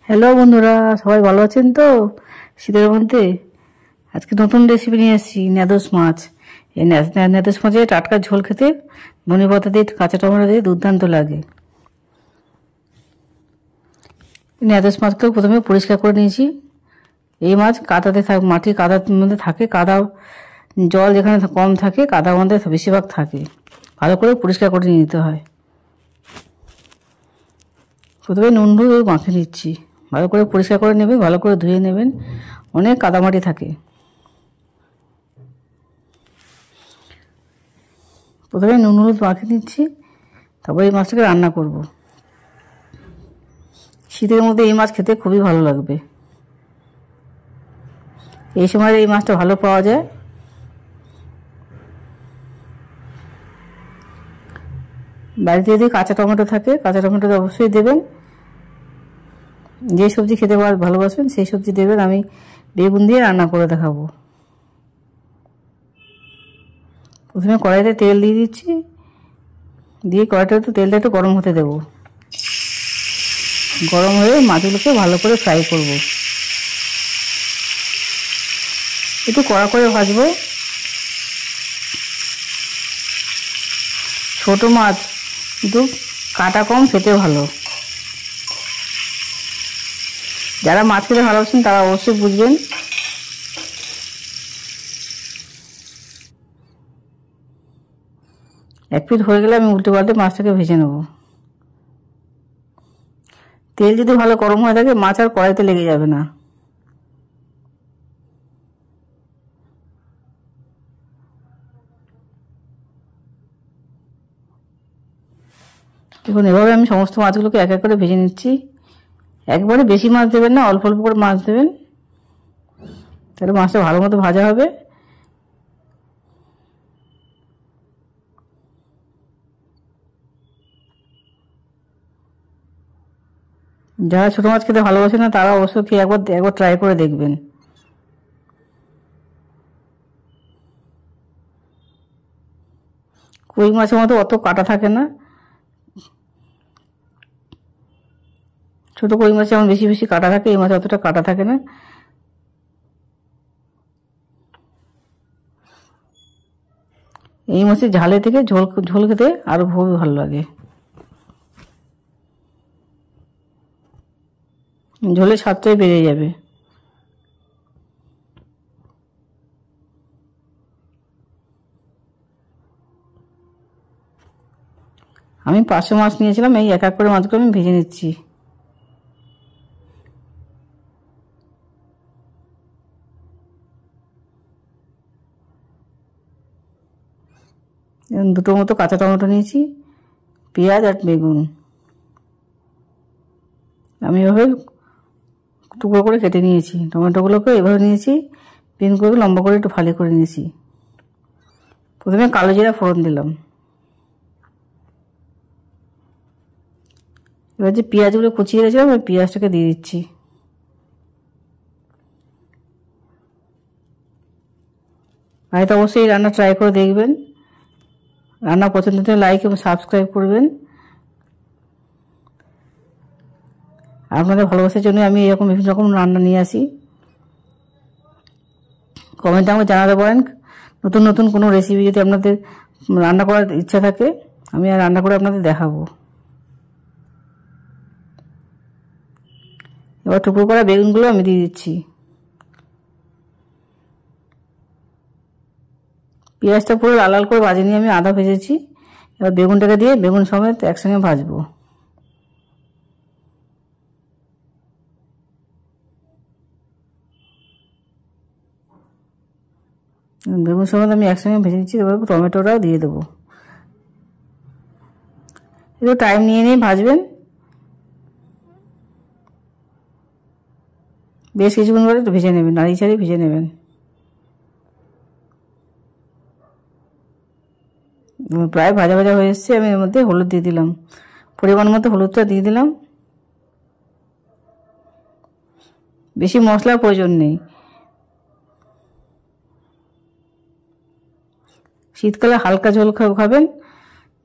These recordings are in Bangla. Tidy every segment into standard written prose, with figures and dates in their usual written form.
হ্যালো বন্ধুরা, সবাই ভালো আছেন তো? শীতের মধ্যে আজকে নতুন রেসিপি নিয়ে এসেছি, ন্যাদোস মাছ। এই ন্যাদোস মাছে টাটকা ঝোল খেতে ধনেপাতা দিয়ে কাঁচা টমেটো দিয়ে দুর্দান্ত লাগে। ন্যাদোস মাছকেও প্রথমে পরিষ্কার করে নিয়েছি। এই মাছ কাদাতে মাটির কাদার মধ্যে থাকে, কাদা জল যেখানে কম থাকে কাদার মধ্যে বেশিরভাগ থাকে। ভালো করে পরিষ্কার করে নিতে হয়। প্রথমে নুন হলুদ মাখিয়ে নিচ্ছি। ভালো করে পরিষ্কার করে নেবেন, ভালো করে ধুয়ে নেবেন, অনেক কাদামাটি থাকে। প্রথমে নুন হলুদ মাখিয়ে নিচ্ছি, তারপর এই মাছটাকে রান্না করব। শীতের মধ্যে এই মাছ খেতে খুবই ভালো লাগবে। এই সময় এই মাছটা ভালো পাওয়া যায়। বাড়িতে যদি কাঁচা টমেটো থাকে, কাঁচা টমেটো অবশ্যই দেবেন। যে সবজি খেতে ভালোবাসবেন সেই সবজি দেবেন। আমি বেগুন দিয়ে রান্না করে দেখাবো। প্রথমে কড়াইতে তেল দিয়ে দিচ্ছি, দিয়ে কড়াইটা তেলটা একটু গরম হতে দেব। গরম হয়ে মাছগুলোকে ভালো করে ফ্রাই করব। একটু কড়া করে ভাজবো। ছোট মাছ কিন্তু কাটা কম, খেতে ভালো। যারা মাছ খেতে ভালোবাসেন তারা অবশ্যই বুঝবেন। এক পিঠ হয়ে গেলে আমি উল্টে পাল্টে মাছটাকে ভেজে নেব। তেল যদি ভালো গরম হয়ে থাকে মাছ আর কড়াইতে লেগে যাবে না। দেখুন, এভাবে আমি সমস্ত মাছগুলোকে এক এক করে ভেজে নিচ্ছি। একবারে বেশি মাছ দেবেন না, অল্প অল্প করে মাছ দেবেন, তাহলে মাছটা ভালো মতো ভাজা হবে। যারা ছোটো মাছ খেতে ভালোবাসে না তারা অবশ্যই খেয়ে একবার ট্রাই করে দেখবেন। কই মাছের মতো অত কাটা থাকে না। ছোটো কই মাছে যেমন বেশি বেশি কাটা থাকে, এই মাছে অতটা কাটা থাকে না। এই মাছের ঝালে থেকে ঝোল খেতে আরো খুবই ভালো লাগে। ঝোলের স্বাদটাই বেড়ে যাবে। আমি 500 মাছ নিয়েছিলাম, এই এক এক করে মাছগুলো আমি ভেজে নিচ্ছি। দুটো মতো কাঁচা টমেটো নিয়েছি, পেঁয়াজ আর বেগুন আমি এভাবে টুকরো করে কেটে নিয়েছি। টমেটোগুলোকে এভাবে নিয়েছি, বেগুনগুলোকে লম্বা করে একটু ফালি করে নিয়েছি। প্রথমে কালো জিরা ফোড়ন দিলাম। এবার যে পেঁয়াজগুলো কুচিয়ে রেখেছিলাম ওই পেঁয়াজটাকে দিয়ে দিচ্ছি। বাড়িতে অবশ্যই এই রান্না ট্রাই করে দেখবেন। রান্না পছন্দ হলে লাইক এবং সাবস্ক্রাইব করবেন। আপনাদের ভালোবাসার জন্য আমি এরকম বিভিন্ন রকম রান্না নিয়ে আসি। কমেন্টে আমাকে জানাতে পারেন নতুন নতুন কোনো রেসিপি যদি আপনাদের রান্না করার ইচ্ছা থাকে, আমি আর রান্না করে আপনাদের দেখাবো। এবার টুকরো করা বেগুনগুলো আমি দিয়ে দিচ্ছি। পেঁয়াজটা পুরো লাল লাল করে ভাজে নিয়ে আমি আদা ভেজেছি। এবার বেগুনটাকে দিয়ে বেগুন সমেত একসঙ্গে ভাজবো। বেগুন সমেত আমি একসঙ্গে ভেজে নিচ্ছি। এবার টমেটোটাও দিয়ে দেবো। একটু টাইম নিয়ে ভাজবেন। বেশ কিছুক্ষণ করে একটু ভেজে নেবেন, নাড়িয়ে চাড়িয়ে ভেজে নেবেন। প্রায় ভাজা ভাজা হয়ে এসছে। আমি এর মধ্যে হলুদ দিয়ে দিলাম, পরিমাণ মতো হলুদটা দিয়ে দিলাম। বেশি মশলার প্রয়োজন নেই। শীতকালে হালকা ঝোল খাবেন,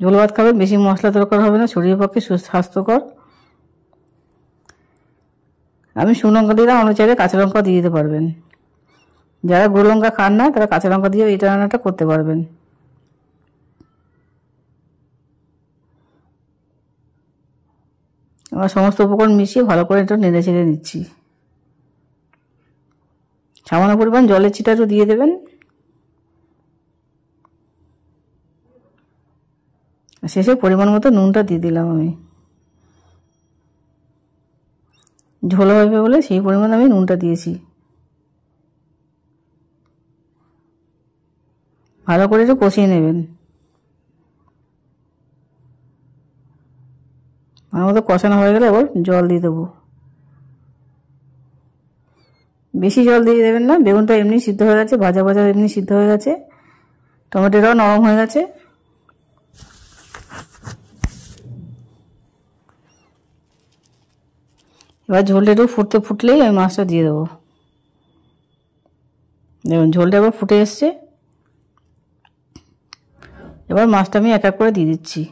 ঝোল ভাত খাবেন, বেশি মশলা দরকার হবে না, শরীরের পক্ষে স্বাস্থ্যকর। আমি শুকনো লঙ্কা দিলাম, অন্য চাইলে কাঁচা লঙ্কা দিয়ে দিতে পারবেন। যারা গুঁড়ো লঙ্কা খান না তারা কাঁচা লঙ্কা দিয়ে এটা রান্নাটা করতে পারবেন। এবার সমস্ত উপকরণ মিশিয়ে ভালো করে একটু নেড়ে চেড়ে নিচ্ছি। সামান্য পরিমাণ জলের ছিটা একটু দিয়ে দেবেন। শেষে পরিমাণ মতো নুনটা দিয়ে দিলাম আমি, ঝোল হবে বলে সেই পরিমাণ আমি নুনটা দিয়েছি। ভালো করে একটু কষিয়ে নেবেন। আমার মতো কষানো হয়ে গেলে এবার জল দিয়ে দেবো। বেশি জল দিয়ে দেবেন না, বেগুনটা এমনি সিদ্ধ হয়ে গেছে, ভাজা ভাজা এমনি সিদ্ধ হয়ে গেছে, টমেটোটাও নরম হয়ে গেছে। এবার ঝোলটা একটু ফুটলেই আমি মাছটা দিয়ে দেবো। দেখুন ঝোলটা এবার ফুটে এসছে। এবার মাছটা আমি এক এক করে দিয়ে দিচ্ছি।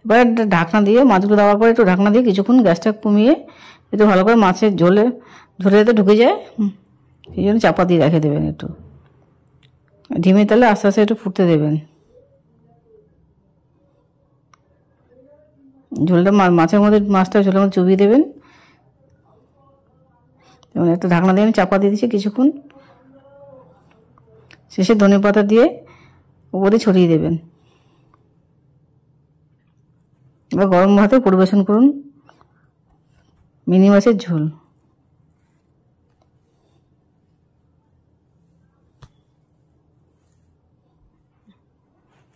এবার ঢাকনা দিয়ে মাছগুলো দেওয়ার পরে একটু ঢাকনা দিয়ে কিছুক্ষণ গ্যাসটা কমিয়ে একটু ভালো করে মাছের ঝোলে যাতে ঢুকে যায় সেই জন্য চাপা দিয়ে রেখে দেবেন। একটু ধিমে তালে আস্তে আস্তে একটু ফুটতে দেবেন। ঝোলটা মাছের মধ্যে মাছটা ঝোলের মধ্যে চুবিয়ে দেবেন। এবং একটা ঢাকনা দিয়ে আমি চাপা দিয়ে দিচ্ছি কিছুক্ষণ। শেষে ধনেপাতা দিয়ে উপরে ছড়িয়ে দেবেন। এবার গরম ভাতে পরিবেশন করুন মিনি মাছের ঝোল।